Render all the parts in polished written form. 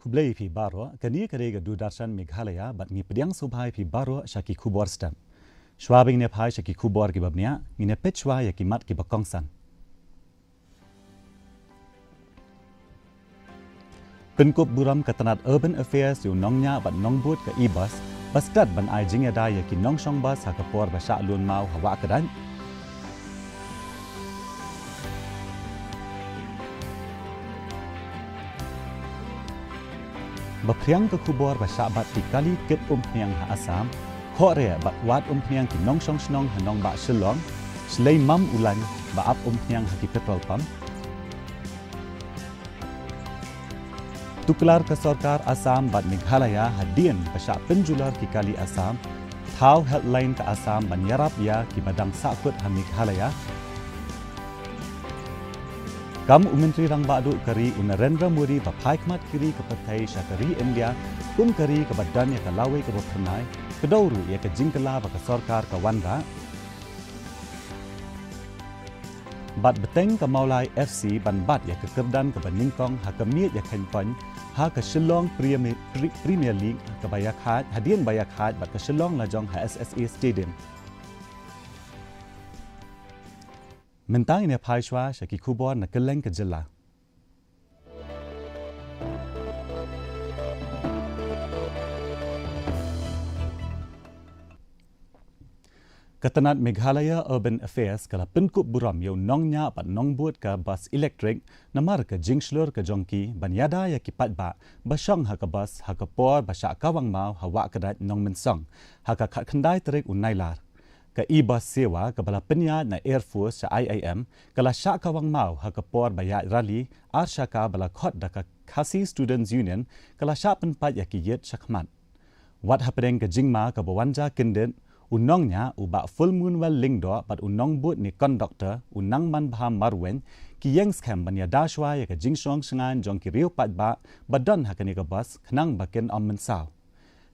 Kublai pi baro kani karega Doodarshan Meghalaya bat ngi pediang subhai pi baro shaki Khubor stam. Schwabing ne pai shaki Khubor ki babnia ngine pechwa ya ki mat ki bakongsan. Penkup buram katanat Urban Affairs yu nongnya bat nongbut ke ibas bastat ban ai jingada ya ki nongshong bas ha kapor ba sha lun mau hawa kadan. Bapriang ke Khubor ba sha bat ti kali ket pniang ha Assam khore bat wat pniang ki nongshong snong ha nong ba Shillong slei mam ulan ba ap pniang ha ki petrol pump. Tuklar ke Sarkar Assam bat Meghalaya hadian pasha penjular ki kali Assam thau helpline ke Assam ban yarap ya ki badang sakut ha Meghalaya. Kam Menteri Rang Badu kari Narendra Modi bapai khmat kiri ke Patai Syakari India pun kari ke badan ya ke lawe ke Bopernai kedauru ya ke jingkela ba ke Sarkar ke Wandra. Bat beteng ke Maulai FC ban bat ya ke Kerdan ke Baningkong ha ke miet ya Khenpon ha ke Shillong Premier League ke Bayakhat hadian Bayakhat bat ke Shillong lajong ha SSA Stadium. Mentang ini paishwa shaki Khubor na keleng ke jela. Katanat Meghalaya Urban Affairs kala penkup buram yau nongnya pat nongbut ke bus elektrik namar ke jingslur ke jongki banyada ya kipat ba basang ha ke bus ha ke por basha kawang mau hawa kedat nong mensong ha ke khat khandai terik unailar. Ke ibas sewa ke bala penyat na Air Force sa IAM kala syak kawang mau ha ke por bayat rally arsyaka bala khot da ke Khasi Students Union kala syak penpat ya ki yet syakmat. Wat hapedeng ke jingma ke bawanja kendet unongnya uba full moon well lingdo pat unong but ni conductor unang man baham marwen ki yang scam banya dashwa ya ke jingsong sengan jong ki riu pat ba badan ha ke ni ke bas khnang baken om mensau.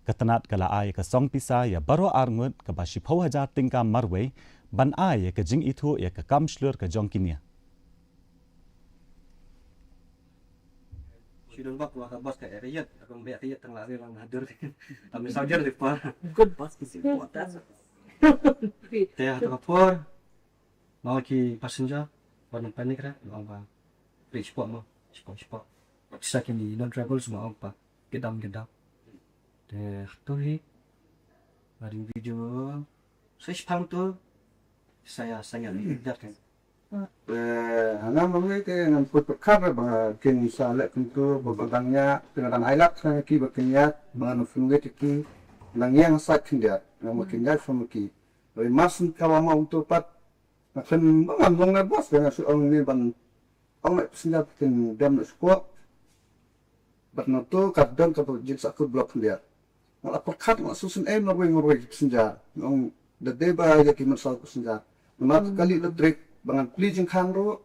Katanat kala ay ke song pisa ya baro arngut ke bashi pau hajar tingka marwe ban ay ya ke jing itu ya ke kamslur ke jong kinia. Sudah bak wah bos ke area akan be area tengah orang hadir. Kami saja di par. Good bus kisi kuatas. Teh atau por mau ki passenger warna panik ra mau ba. Bridge spot mau spot. Bisa kini non travel semua apa. Gedam. Deh tu hi. Mari video. Saya paham tu. Saya sangat lihat kan. Hana mengwe ke ngan put perkar ba ken sala kuntu babagangnya dengan ailak sa ki baknya man funge tiki nang yang sak kinda nang makinda fumuki oi masun kawama untuk pat akan mangong na bos dengan suong ni ban ong singa ken dam squat bat no to kadang ka jik sakut blok dia ala perkat ma susun ngorwe sinja ong de deba ya ki masal sinja mat kali letrik bangan pli jingkhang ro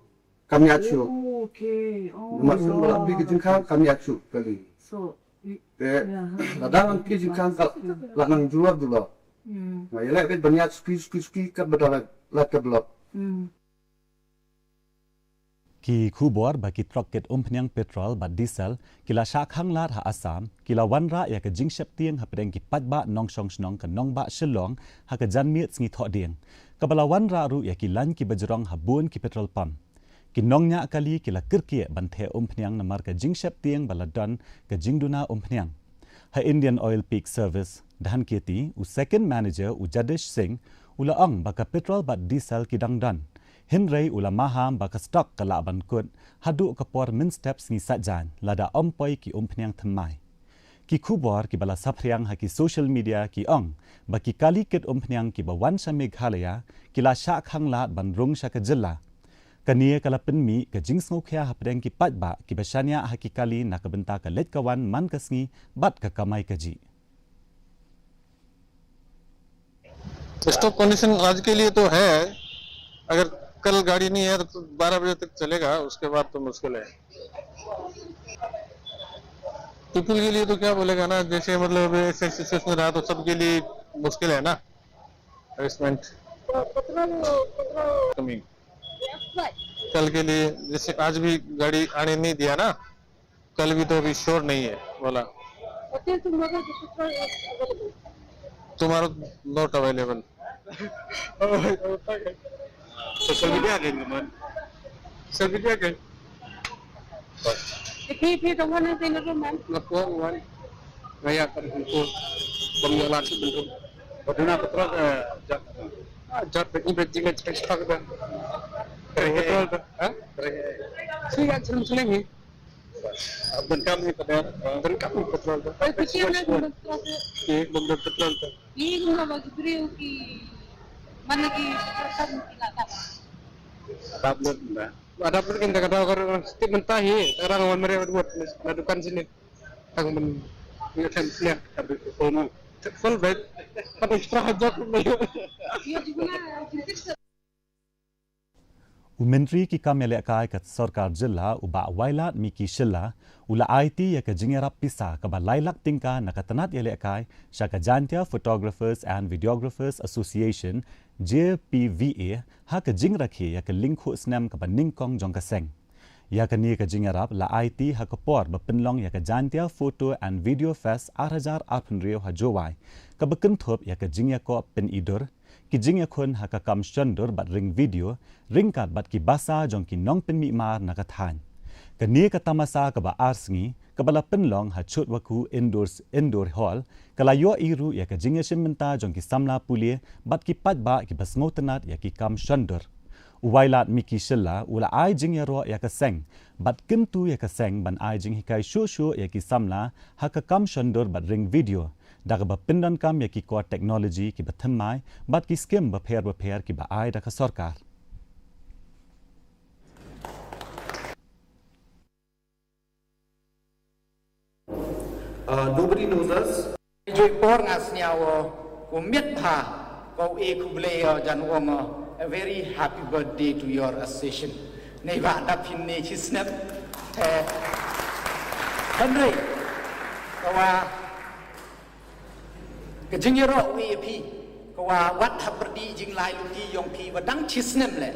kami acu. Okay. Maksud lebih ke jingkhang kami acu kali. So. Ladang pli jingkhang kal lanang jual dulu. Nah, ya lek banyak ski kat bedal lat ke blok. Ki Khubor bagi troket pniang petrol bat diesel kila syak hanglar ha Assam kila wanra ya ke jingshep tiang ha pedeng ki patba nongshong snong ke nongba Shillong ha ke janmiet sngi thok dieng kabala wanra ru ya ki lan ki bajrong ha bun ki petrol pump ki nongnya kali kila kirkie banthe pniang namar ke jingshep tiang baladon ke jingduna pniang ha Indian Oil Peak Service dahan kiti u second manager u Jadish Singh ula ong baka petrol bat diesel ki dangdan Hinrei ulamaham baka stok ke laban kut hadu ke por min steps ni sajan lada ompoi ki pniang thamai. Ki Khubor ki bala sapriang ha ki social media ki ong baki kali ket pniang ki bawan sa Meghalaya ki la syak hanglat ban rung sa ke jela. Kania kala penmi ke jingsngo khya ha pedeng ki patba ki basanya ha ki kali na ke benta ke let kawan man kasngi bat ke kamai kaji. Stop condition आज के लिए तो है अगर कल गाड़ी नहीं है तो 12 बजे तक चलेगा उसके बाद तो मुश्किल है पीपल के लिए तो क्या बोलेगा ना जैसे मतलब ऐसे सिचुएशन रहा तो सबके लिए मुश्किल है ना एडजस्टमेंट कमी कल के लिए जैसे आज भी गाड़ी आने नहीं दिया ना कल भी तो अभी श्योर नहीं है बोला तुम्हारा नॉट अवेलेबल सोशल मीडिया के man सोशल मीडिया के If the one is in the room, Nakuha man ngaya kan untuk pengelolaan sebelum bagaimana betul jat ini juga cepat kan betul ah sih sering ni bentam ni pada bentam betul benda betul ini nggak bagi beliau ki mana ki perasaan kita tak. ada pun kita kata orang setiap mentahi orang orang mereka buat ladukan sini tang men ngetem sini tapi kalau full bed tapi istirahat jauh Ia juga nak kita Menteri ki kam yale kai kat sarkar jilla u ba wailat mi ki shilla ula IT ya ka jingerap pisa ka ba lailak tingka nakatanat yale kai shaka Jantia Photographers and Videographers Association JPVA ha ka jing rakhi ya ka link ho snam ka ba ningkong jong ka seng ya ka ni ka jingerap la IT ha ka por ba pinlong ya ka Jantia Photo and Video Fest 2018 ha jowai ka ba kenthop ya ka jingya ko pen idor ki jingya khon ha ka kam shandor bat ring video ring kat bat ki basa jong ki nong pen mi mar na ka than ka ni ka tamasa ka ba arsngi ka bala penlong ha chut waku indoor hall kala yo iru ya ka jingya shimenta jong ki samla pulie bat ki pat ba ki bas ngotenat ya ki kam shandor uwailat miki shilla ula ai jingya ro ya ka seng bat kintu ya ka seng ban ai jing hikai shu ya ki samla ha ka kam shandor bat ring video daga ba pindan kam ya ki ko technology ki ba thammai bat ki skim ba pher ki ba ai da ka sarkar nobody knows us joy por ngasnya wo miet ha ko e kuble jan wo a very happy birthday to your association nei ba da pin ne chi snap henry kawa ke jingiro vp kawa wat haperdi jing lai lu ki yong pi badang chi snap le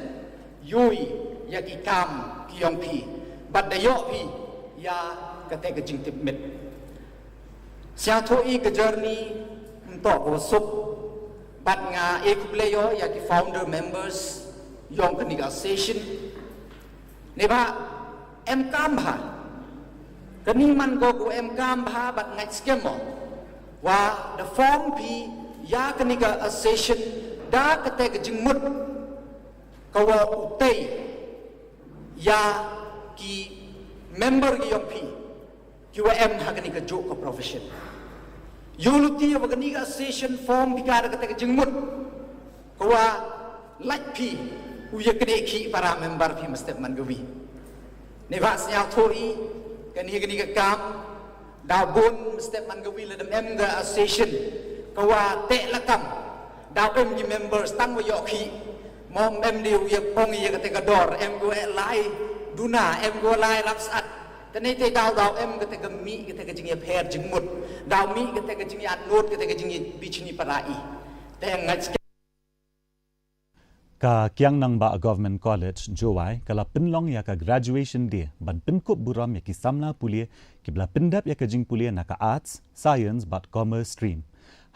yoi ya ki kam ki yong pi bad da yo pi ya kate ke jing tip met sia tho i ke journey to ko sup bat nga e kuble yo ya ki founder members yong kani association ne ba em kam ha kani man go ku em kam ha bat ngai scam mo wa the form pi ya kani association da kate ke jingmut kawa utei ya ki member ki yong pi ki wa em ha kani jo ko profession yuluti wa kani association form bi ka kate ke jingmut kawa like pi u ye kene ki para member pi mesti man gawi ne ba sia thoi kani kam da bon mesti man gawi le dem em ga association kawa te lakam da em ni members tang wa yo ki mom em diu ye pong ye kate ka dor em go lai duna em go lai rap sat kani te daw em kate ka mi kate ka jing ye pher jing mut daw mi kate ka jing at not kate ka jing ye bichni parai te ngai ka kyang nang ba government college jowai kala pinlong ya ka graduation day ban pinkup buram ya ki samla pulie ki bla pindap ya ka jing pulie na ka arts science but commerce stream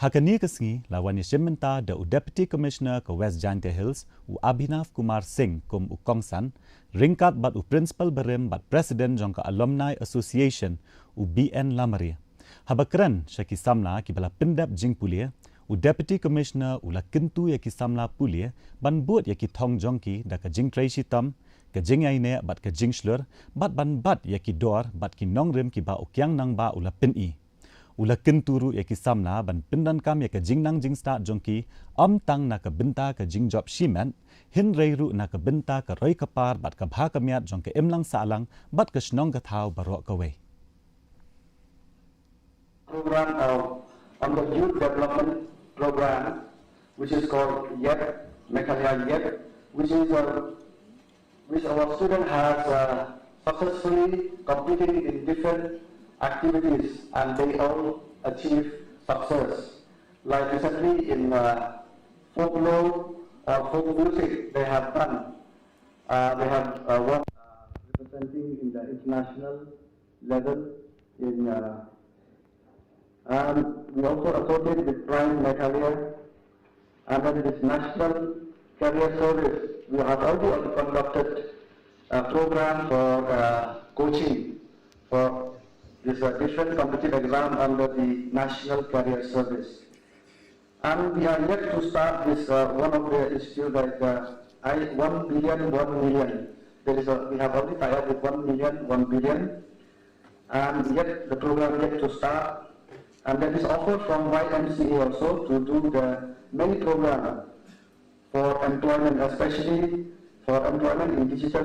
hakani kasngi lawan ya shimenta da deputy commissioner ka West Jantia Hills u Abhinav Kumar Singh kum u Kongsan ringkat bat u principal berem bat president jong ka alumni association u BN Lamari habakran shaki samla ki bla pindap jing pulie u deputy commissioner u la kintu ya ki samla pulie ban buat ya ki thong jongki da ka jing tracy tam ka jing ai ne bat ka jing slur bat ban bat ya ki dor bat ki nongrem ki ba u kyang nang ba u la pin i u la kintu ru ya ki samla ban pindan kam ya ka jing nang jing sta jongki tang na ka binta ka jing job shimen hin rei ru na ka binta ka roi ka par bat ka bha ka miat jong ka emlang sa lang bat ka snong ka thau baro ka we program on the youth development program, which is called YET, Meghalaya YET, which our student has successfully completed in different activities and they all achieve success. Like recently in folklore or folk music, they have done. They have won representing in the international level in and we also associate with Prime Meghalaya. Under this National Career Service, we have also conducted a program for coaching for this different competitive exam under the National Career Service. And we are yet to start this one of the issues like 1 billion, 1 million. We have already tied up with 1 million, 1 billion, and yet the program yet to start. And that is offered from YMCA also to do the many programs for employment, especially for employment in digital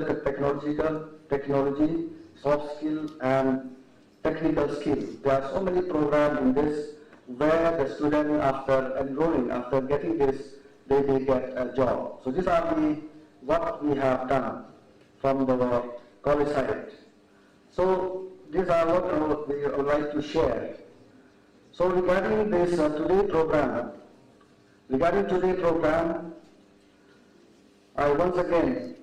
technology, soft skill and technical skill. There are so many programs in this where the student after enrolling, after getting this, they get a job. So these are what we have done from the college side. So these are what we would like to share. So regarding this today program, I once again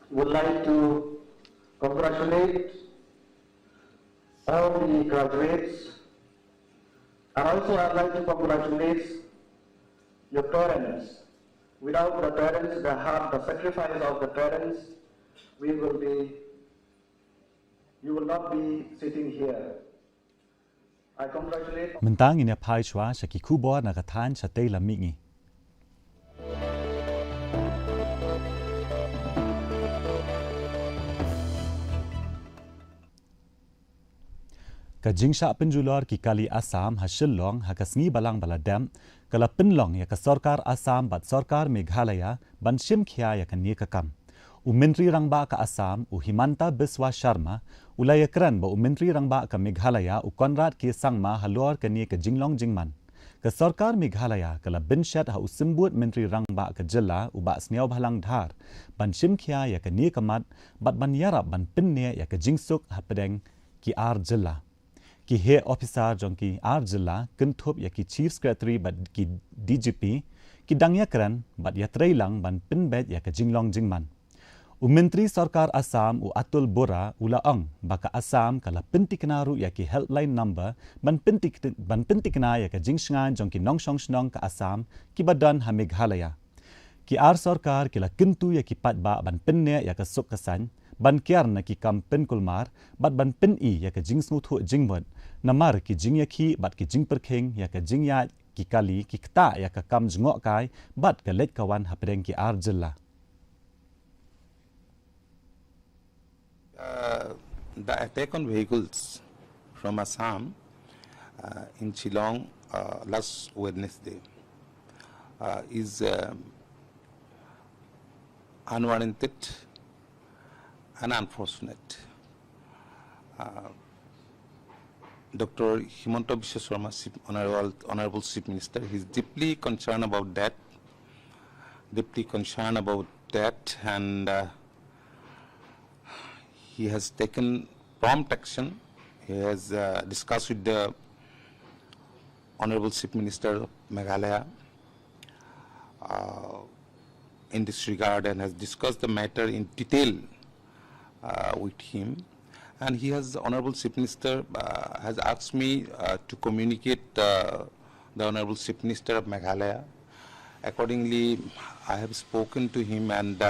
would like to congratulate all the graduates, and also I'd like to congratulate your parents. Without the parents, the sacrifice of the parents, you will not be sitting here. I congratulate. Mentang ina pai chwa shaki Khubor na kathan chatei la mingi. Ka jingsha penjulor ki kali Assam hashillong hakasngi balang baladam kala pinlong ya ka sarkar Assam bat sarkar Meghalaya ban shim khya ya kan kam. Menteri Rangba ka Assam Himanta Biswa Sharma ulaya kran ba Menteri Rangba ka Meghalaya Konrad K Sangma halor ka ka jinglong jingman. Ka sarkar Meghalaya kala binshat ha usimbut Menteri Rangba ka jilla ba sniaw bhalang dhar ban shim khya ya ka kamat bat ban yarab ban pinne ya ka jingsuk ha pedeng ki ar jilla. Ki he officer jong ki ar jilla kentup ya ki chief secretary bat ki DGP ki dangya kran bat ya trailang ban pinbet ya ka jinglong jingman. Menteri Sarkar Assam Atul Bora ulaang baka Assam kala pentiknaru ya ki helpline number ban pentikna ya ka jingsngan jong ki nongsong snong ka Assam ki badan ha Meghalaya. Ki ar Sarkar kila kentu ya ki patba ban penne ya ka suk kasan ban kiar na ki kam pen kulmar bat ban pen I ya ka jingsmu thu jingwat namar ki jingya ki bat ki jing perkheng ya ka jingya ki kali ki kta ya ka kam jngok kai bat ka let kawan ha pedeng ki ar jilla. The attack on vehicles from Assam in Shillong last Wednesday is unwarranted and unfortunate. Dr. Himanta Biswa Sharma, Honorable Chief Minister, he is deeply concerned about that, and he has taken prompt action. He has discussed with the Honorable Chief Minister of Meghalaya in this regard and has discussed the matter in detail with him. And the Honorable Chief Minister has asked me to communicate the Honorable Chief Minister of Meghalaya. Accordingly, I have spoken to him, and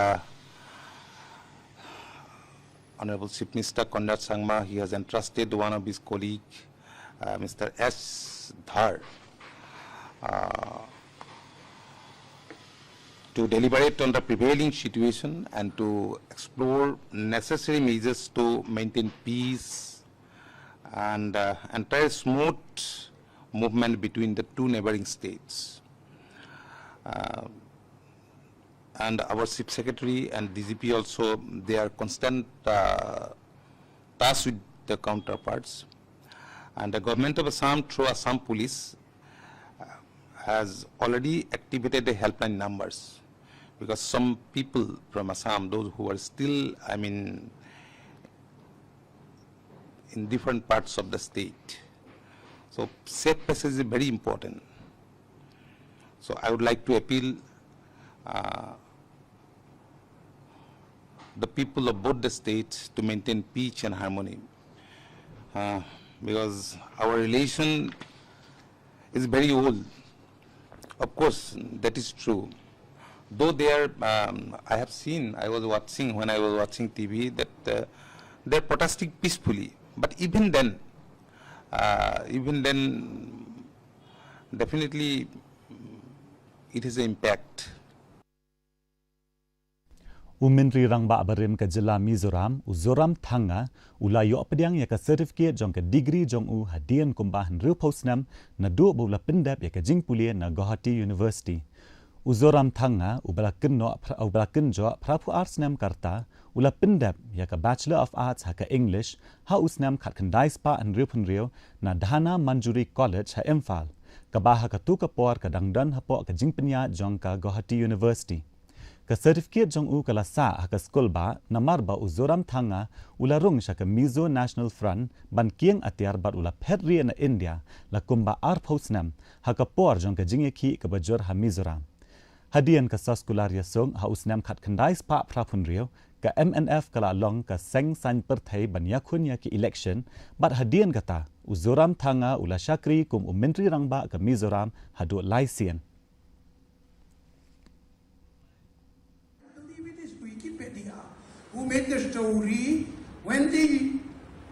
Honorable Chief Minister Konrad Sangma, he has entrusted one of his colleagues, Mr. S. Dhar, to deliberate on the prevailing situation and to explore necessary measures to maintain peace and entire smooth movement between the two neighboring states. And our Chief Secretary and DGP also, they are constant touch with the counterparts. And the government of Assam through Assam Police has already activated the helpline numbers, because some people from Assam, those who are still, in different parts of the state. So safe passage is very important. So I would like to appeal the people of both the states to maintain peace and harmony, because our relation is very old. Of course, that is true. Though there, I have seen, I was watching, when I was watching TV, that they're protesting peacefully. But even then, definitely it is an impact. Menteri Rangba Barim ke Jila Mizoram, Uzoram Thanga, ulayo pediang ya ke sertifikat jong ke degree jong u hadian kumbahan riu posnam na dua bula pendap ya ke jing pulia na Guwahati University. Uzoram Thanga, ubalakin jo Prapu Arts Nam Karta, ula pendap ya ke Bachelor of Arts ha ke English, ha usnam kat kendai spa an riu penriu na Dahana Manjuri College ha Emphal. Kabaha ke tu kapor ke dangdan hapok ke jing penya jong ke Guwahati University. Ke sertifikat jong u kala sa ha ke skul ba namar ba Uzoram Thanga ula rung sya ke Mizo National Front ban kieng atiar bat ula petri na India la kumba ar posnam ha ke por jong ke jingeki ke bajur ha Mizoram. Hadian ke saskular yasung ha usnam kat kendai spa prapun riu ke MNF kala long ke seng san perthai ban yakun ya ke election bat hadian kata Uzoram Thanga ula syakri kum Menteri Rangba ke Mizoram hadu laisian. Who made the story when they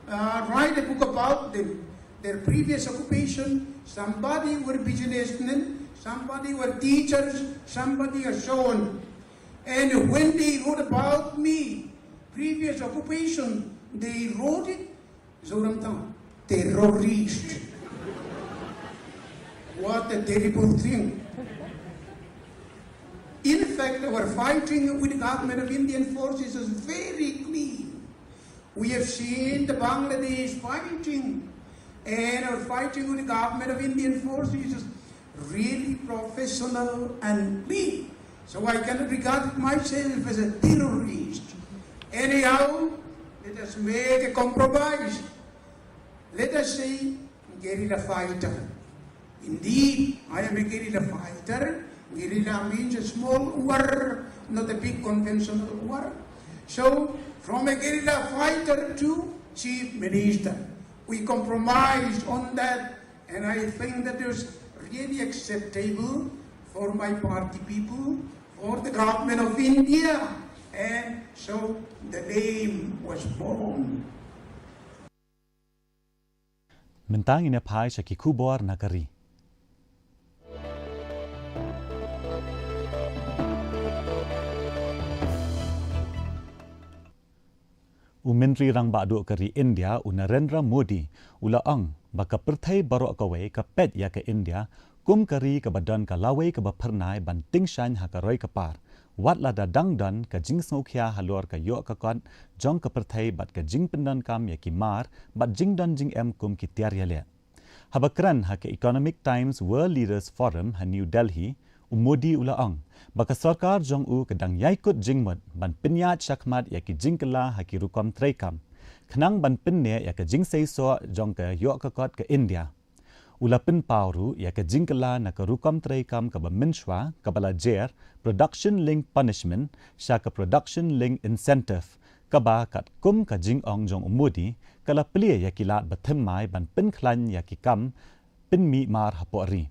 write a book about them, their previous occupation, somebody were businessmen, somebody were teachers, somebody are so on. And when they wrote about me, previous occupation, they wrote it, Zoram Thang, terrorist. What a terrible thing. In fact, our fighting with the government of Indian forces is very clean. We have seen the Bangladesh fighting, and our fighting with the government of Indian forces is really professional and clean. So I cannot regard myself as a terrorist. Anyhow, let us make a compromise. Let us say guerrilla fighter. Indeed, I am a guerrilla fighter. Guerrilla means a small war, not a big conventional war. So, from a guerrilla fighter to chief minister, we compromised on that, and I think that it was really acceptable for my party people, for the government of India, and so the name was born. Mentang ina pai syaki Khubor Nagari. Menteri Rangba Duk Keri India Narendra Modi ulaang baka perthai barok kawai ka pet ya ke India kum kari ke badan ka lawai ke bapernai ban tingshan ha ka roi ka par wat la da dangdan ka jing snokya halor ka yo ka kon jong ka perthai bat ka jing pendan kam ya ki mar bat jing dan jing em kum ki tiar ya le habakran ha ke Economic Times World Leaders Forum ha New Delhi Modi ulaang baka sarkar jong u kedang yaikut jingmut ban penyat syakmat ya ki jingkela ha ki rukom treikam khnang ban penne ya ka jing seiso jong ka yo ka kot ke India ulapin pauru ya ka jingkela na ka rukom treikam ka ba minshwa ka bala jer production link punishment sya ka production link incentive ka ba kat kum ka jing ong jong Modi kala plie ya ki lat bathemai ban pin khlan ya ki kam pin mi mar hapori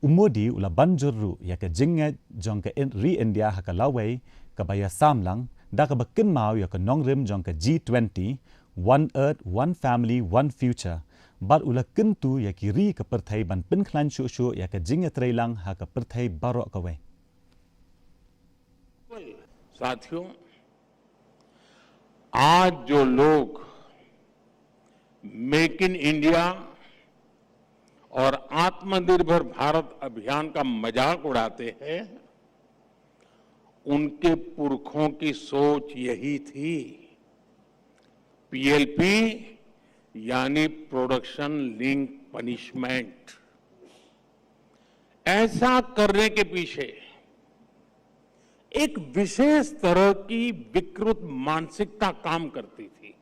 Modi ula banjuru ya ke jinget jong ke ri India ha ka lawai ka baya samlang da ka bakin mau ya ka nongrim jong ke G20 One Earth One Family One Future bar ula kentu ya ki ri ka perthai ban pin khlan shu shu ya ke jinget reilang ha ka perthai barok ka wai साथियों आज जो लोग make in India और आत्मनिर्भर भारत अभियान का मजाक उड़ाते हैं उनके पुरखों की सोच यही थी पीएलपी यानी प्रोडक्शन लिंक पनिशमेंट ऐसा करने के पीछे एक विशेष तरह की विकृत मानसिकता काम करती थी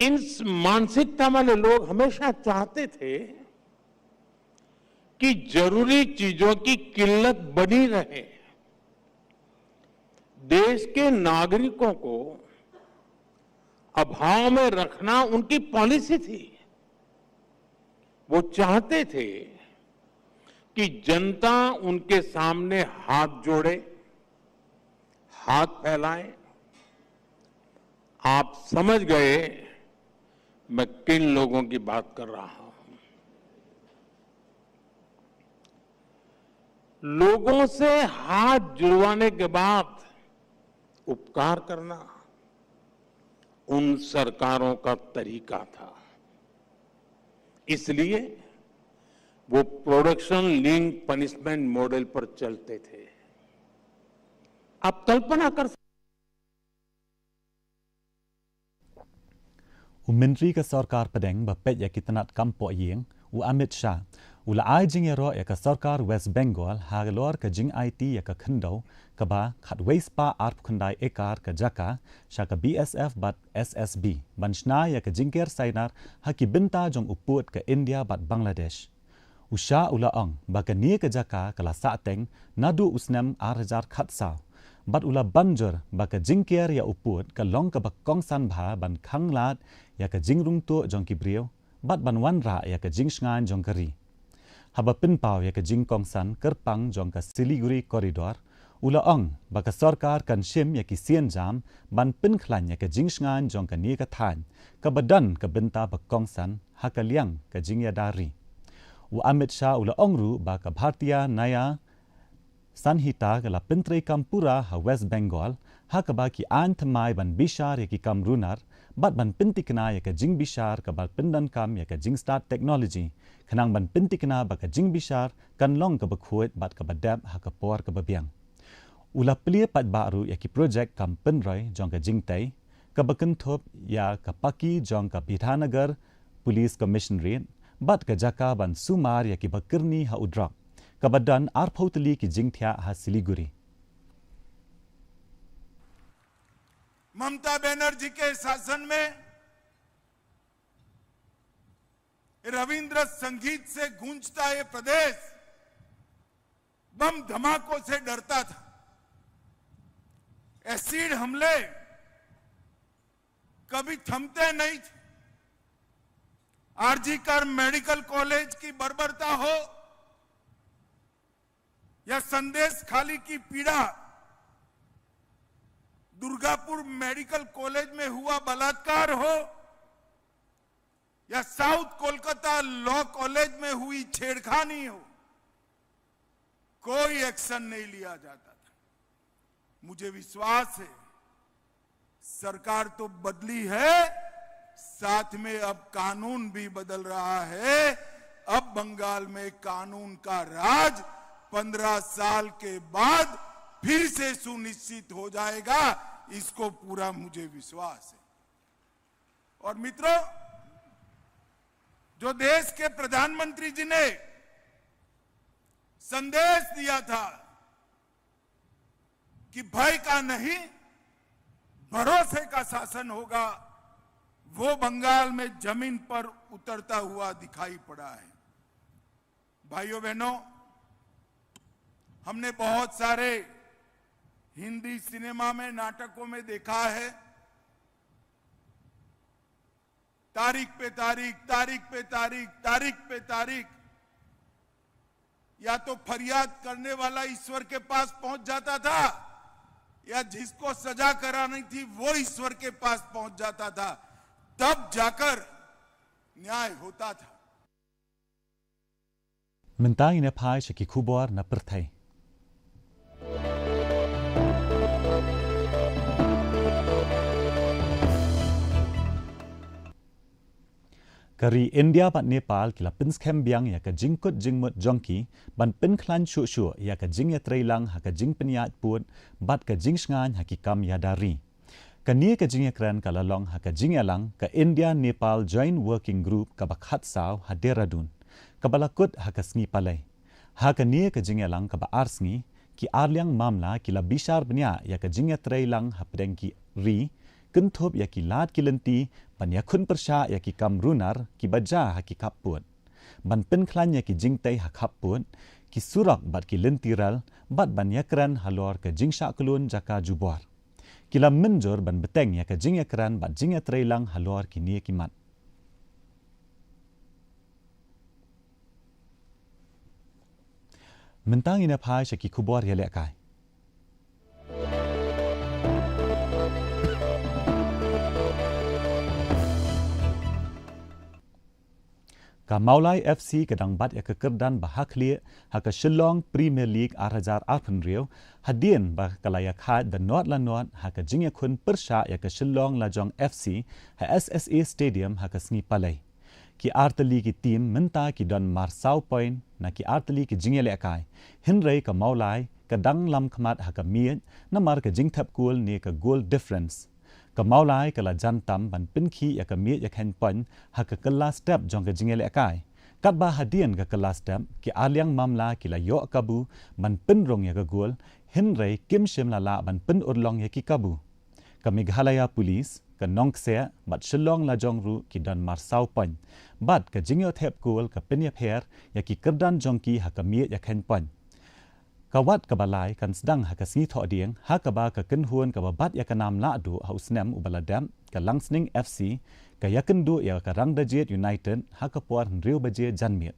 इन मानसिकता वाले लोग हमेशा चाहते थे कि जरूरी चीजों की किल्लत बनी रहे देश के नागरिकों को अभाव में रखना उनकी पॉलिसी थी। वो चाहते थे कि जनता उनके सामने हाथ जोड़े, हाथ फैलाए। आप समझ गए मैं किन लोगों की बात कर रहा हूं। लोगों से हाथ जुड़वाने के बाद उपकार करना उन सरकारों का तरीका था। इसलिए वो प्रोडक्शन लिंक पनिशमेंट मॉडल पर चलते थे। आप कल्पना कर Menteri ke Sarkar Pedang bapet ya kitanat kampok yeng u Amit Shah u la ai jing ero ya ke Sarkar West Bengal ha lor ke jing IT ya ke Khendo ke ba khat waste pa arp khundai ekar ke Jaka sha ke BSF bat SSB banshna ya ke jingker sainar ha ki binta jong uput ke India bat Bangladesh u Shah u la ong ba ke ni ke Jaka ke la sa teng nadu usnam 8000 khat sa bat ula banjur ba ke jingker ya uput ke long ke ba kong san bha ban khang lat ya ke jing rung tu jong ki brio bat ban wan ra ya ke jing sngan jong kari haba pin pau ya ke jing kong san kerpang jong ke Siliguri corridor ula ong ba ke sarkar kan shim ya ki sien jam ban pin khlan ya ke jing sngan jong ke ni ka than ka badan ke binta ba kong san ha ka liang ke jing ya dari u Amit Shah ula ong ru ba ke Bhartiya Naya Sanhita ke la pintre kampura ha West Bengal ha ka ba ki an thamai ban bishar ya ki kam runar bat ban pintikna ya ka jing bishar ka ba pindan kam ya ka jing start technology khanang ban pintikna ba ka jing bishar kan long ka ba khuet bat ka ba dab ha ka por ka ba biang ula plie pat baru ya ki project kam pinroi jong ka jing tai ka ba kenthop ya ka paki jong ka Bidhanagar police commissionerate bat ka Jaka ban sumar ya ki ba kirni ha udrak ka ba dan ar photli ki jing thya ha Siliguri Mamata बनर्जी के शासन में रविंद्र संगीत से गूंजता ये प्रदेश बम धमाकों से डरता था। एसिड हमले कभी थमते नहीं थे। आरजीकर मेडिकल कॉलेज की बर्बरता हो या संदेश खाली की पीड़ा, दुर्गापुर मेडिकल कॉलेज में हुआ बलात्कार हो या साउथ कोलकाता लॉ कॉलेज में हुई छेड़खानी हो, कोई एक्शन नहीं लिया जाता था। मुझे विश्वास है सरकार तो बदली है, साथ में अब कानून भी बदल रहा है। अब बंगाल में कानून का राज 15 साल के बाद फिर से सुनिश्चित हो जाएगा, इसको पूरा मुझे विश्वास है। और मित्रों, जो देश के प्रधानमंत्री जी ने संदेश दिया था कि भय का नहीं भरोसे का शासन होगा, वो बंगाल में जमीन पर उतरता हुआ दिखाई पड़ा है। भाइयों बहनों, हमने बहुत सारे हिंदी सिनेमा में, नाटकों में देखा है, तारीख पे तारीख, तारीख पे तारीख, तारीख पे तारीख, या तो फरियाद करने वाला ईश्वर के पास पहुंच जाता था या जिसको सजा करानी थी वो ईश्वर के पास पहुंच जाता था, तब जाकर न्याय होता था। Mentang ina pai shaki Khubor na perthai Kari India bat Nepal kila pins kem biang ya ka jingkut jingmut jongki ban pin klan shu shu ya ka jing ya trailang ha ka jing penyat put bat ka jing sngan ha ki kam ya dari. Ka ni ka jing ya kran ka lalong ha ka jing ya lang ka India Nepal Joint Working Group ka bakhat saw ha Dehradun. Ka balakut ha ka sngi palai. Ha ka ni ka jing ya lang ka ba arsngi ki arliang mamla kila bishar bnya ya ka jing ya trailang ha pedeng ki ri kenthop ya ki lat ki lenti ban ya khun persha ya ki kam runar ki baja ha ki kaput ban pen khlan ya ki jingtai ha kaput ki surak bat ki lentiral bat ban ya kran halor ke jingsha kulun jaka jubor kila menjor ban beteng ya ke jing ya keran bat jing ya trailang halor kini kimat. Mentang ina phai shaki Khubor ya lek kai. Meghalaya FC kadang bat ya kekerdan bahakli haka Shillong Premier League 2008 riau hadien bah kalaya khat the North la North haka jingya kun persha ya ke Shillong Lajong FC ha SSA Stadium haka sngi palai ki artali ki team menta ki don marsau point na ki artali ki jingya lekai hinrei ka Meghalaya kadang lam khmat haka miet namar ka jingthap kul ni ka goal difference ka Meghalaya kala jantam ban pinki ya ka miet ya khen pon haka kala step jong ka jingele kai kat ba hadien ka kala step ki aliang mamla kila yo kabu ban pinrong ya ka gol hinrei kim shim la ban pin urlong ya ki kabu ka Meghalaya police ka nongse bat Shillong Lajong ru ki dan marsau pon bat ka jingyo thep gol ka pin ya pher ya ki kerdan jong ki haka miet ya khen pon kawat kabalai kan sedang haka singi thok dieng hakaba ka kenhuan ka babat ya kanam la du hausnem ubaladam ka langsning FC ka yakendu ya ka rangdajet United haka por riu baje janmiet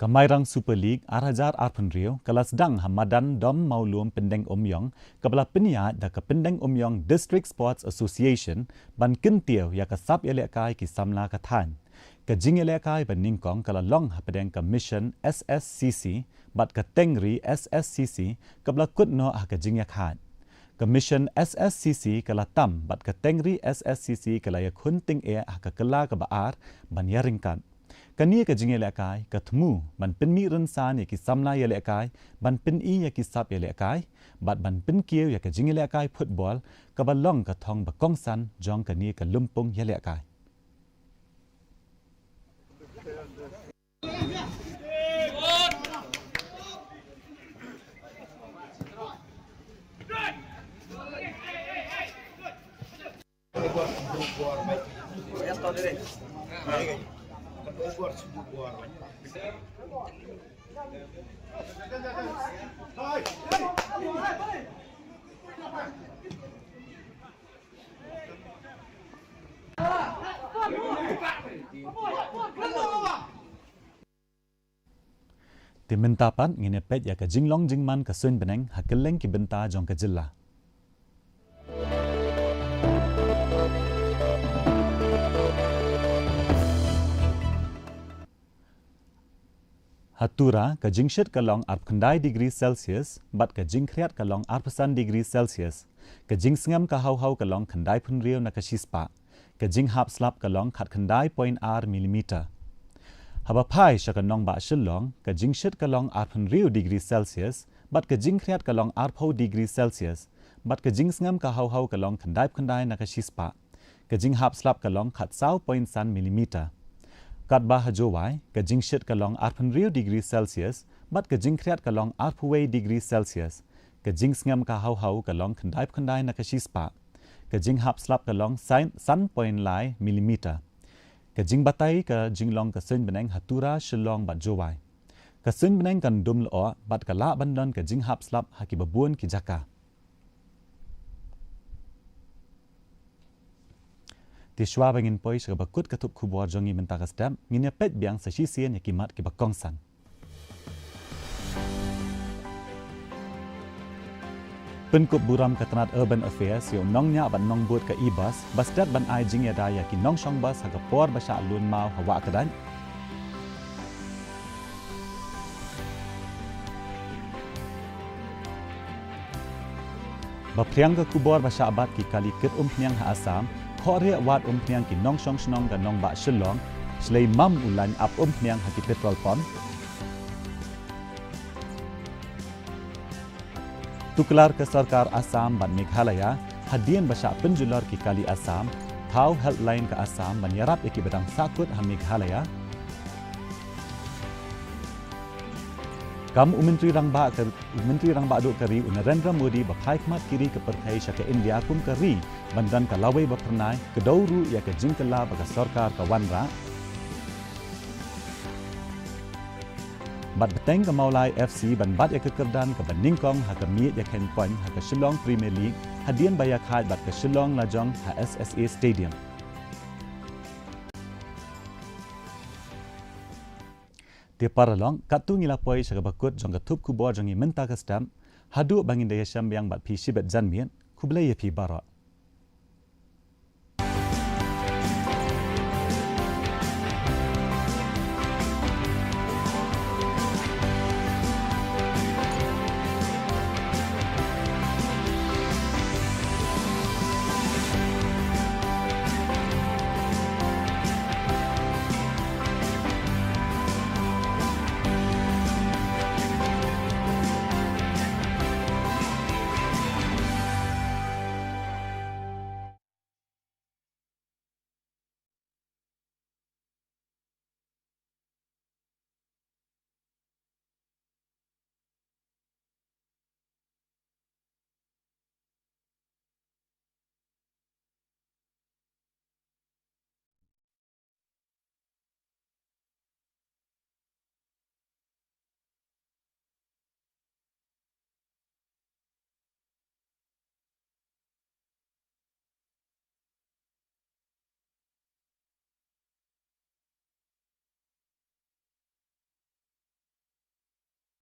Kamairang Super League 2008 riau kelas dang Hamadan Dom Maulum Pendeng Omyong kabla peniat da ke Pendeng Omyong District Sports Association ban kintiau ya ke sab elekai ki samla ka than ke jing elekai ban ningkong kala long hapedeng ke mission SSCC bat ke tengri SSCC kabla kutno ha ke jing ya khat ke mission SSCC kala tam bat ke tengri SSCC kala ya khunting e ha ke kala ke baar ban yaringkan kani ka jinge lekai ka thmu ban pin mi ran san ya ki samla ya lekai ban pin i ya ki sap ya lekai bat ban pin kieu ya ka jinge lekai football ka balong ka thong ba kong san jong kani ka lumpung ya lekai Timentapan nginepet ya ka jinglong jingman ka sun beneng hakeleng ki benta jong ka jilla. Hatura ka jingshit ka long 8 degree Celsius bat ka jingkriat ka long 8 degree Celsius ka jingsngam ka hau ka long khandai phun riu na ka shispa ka jinghap slap ka long khat khandai point r millimeter haba phai shaka nong ba shillong ka jingshit ka long 8 degree Celsius bat ka jingkriat ka long 4 degree Celsius bat ka jingsngam ka hau ka long khandai na ka shispa ka jinghap slap ka long khat sau point san millimeter kat bah jowai ka jingshit ka long 8 degree Celsius bat ka jingkriat ka long 4 degree Celsius ka jingsngam ka hau ka long khandai na ka shispa ka jinghap slap ka long san point lai millimeter ka jingbatai ka jinglong ka sun beneng hatura shillong bat jowai ka sun beneng kan dum lo bat ka la bandon ka jinghap slap haki babun ki jaka Tishwa bangin poi sa bakut katup Khubor jongi mentakas dam nginya pet biang sa sisian ya kimat ki bakongsan. Penkup buram katanat Urban Affairs yung nongnya ban nong buat ka ibas basdat ban ai jing ya daya ki nong shong bas haga por basha alun mau hawa kadan. Bapriang ka Khubor basha abat ki kali kit umpiang ha Assam Khore wat umpiang ki nong shong shnong ga nong ba shillong slay mam ulan ap umpiang ha ki petrol pump Tuklar ke Sarkar Assam dan Meghalaya, hadian basyak penjular ki Kali Assam, Thau Helpline ke Assam menyerap iki bedang sakut ha Meghalaya. Kam Menteri Rang Ba Duk Kari Narendra Modi berkhidmat kiri ke perkai syaka India kum kari bandan ke lawai berpernai ke dauru ia ke jingkela bagi Sarkar ke Wanra. Bat beteng ke Maulai FC ban bat ia ke Kerdan ke Beningkong ha ke Miet ia Ken Point ha ke Shillong Premier League hadian bayak had bat ke Shillong Lajong ha SSA Stadium. Dia paralong katu ngilapoi syaka bakut jong ketup Khubor jong i menta ke stam hadu bangin daya syam yang bat pi sibet janmian kublai pi barat.